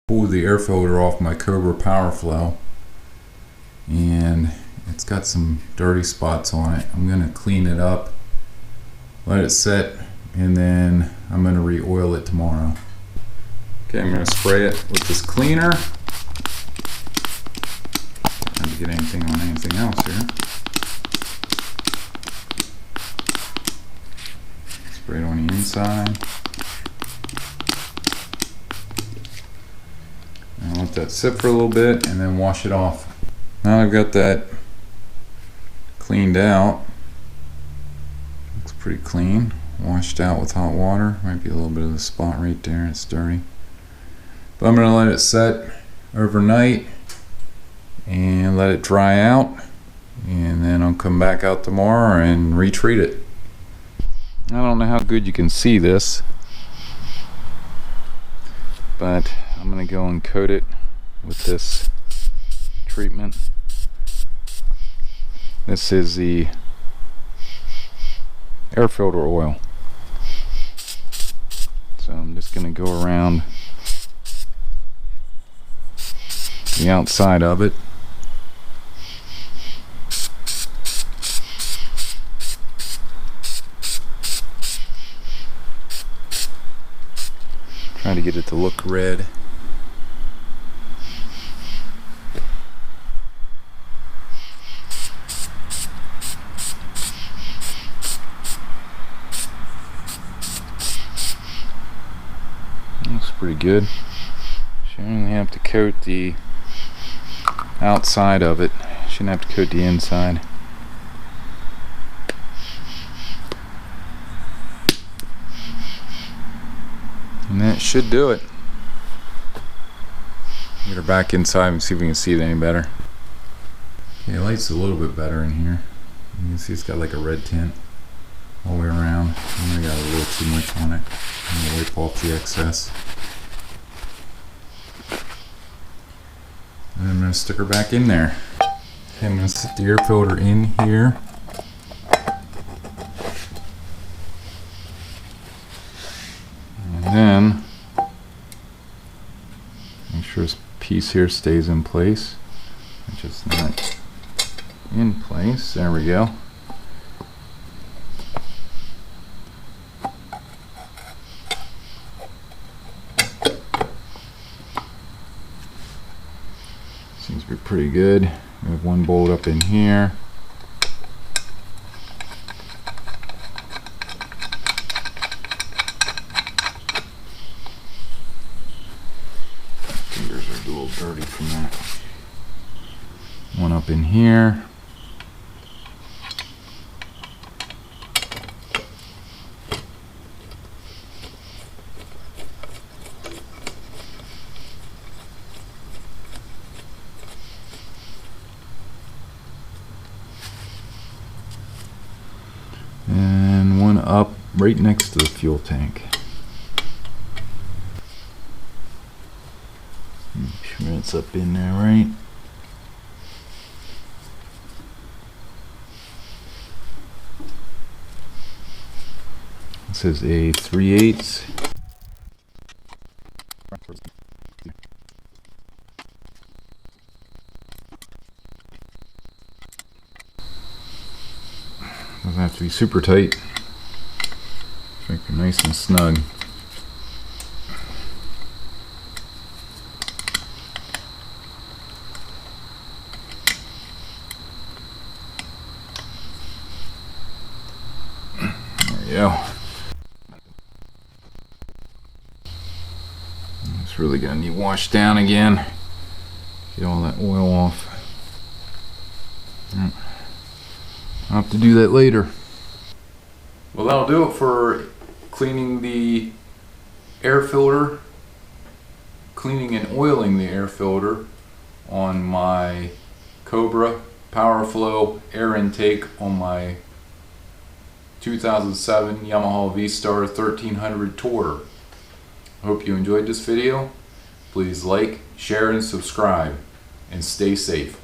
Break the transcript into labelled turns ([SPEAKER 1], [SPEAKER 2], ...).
[SPEAKER 1] Pull the air filter off my COBRA Powerflo, and it's got some dirty spots on it. I'm going to clean it up, let it set, and then I'm going to re-oil it tomorrow. Okay, I'm going to spray it with this cleaner. Not to get anything on anything else here. Spray it on the inside. I'll let that sit for a little bit and then wash it off. Now I've got that cleaned out. Looks pretty clean. Washed out with hot water. Might be a little bit of a spot right there. It's dirty. But I'm going to let it set overnight and let it dry out. And then I'll come back out tomorrow and retreat it. I don't know how good you can see this, but I'm going to go and coat it with this treatment. This is the air filter oil. So I'm just going to go around the outside of it. Trying to get it to look red. Looks pretty good. Shouldn't only have to coat the outside of it. Shouldn't have to coat the inside. And that should do it. Get her back inside and see if we can see it any better. Okay, the light's a little bit better in here. You can see it's got like a red tint all the way around. I got a little too much on it. I'm gonna wipe off the excess. And I'm gonna stick her back in there. Okay, I'm gonna set the air filter in here. And then make sure this piece here stays in place. It's just not in place. There we go. Seems to be pretty good. We have one bolt up in here. Fingers are a little dirty from that. One up in here. And one up right next to the fuel tank. Make sure it's up in there, right? This is a 3/8. Doesn't have to be super tight. Make it nice and snug. There we go. It's really gonna need washed down again. Get all that oil off. I'll have to do that later. Well, that'll do it for cleaning the air filter, cleaning and oiling the air filter on my COBRA Powerflo air intake on my 2007 Yamaha Vstar 1300 Tourer. I hope you enjoyed this video. Please like, share, and subscribe, and stay safe.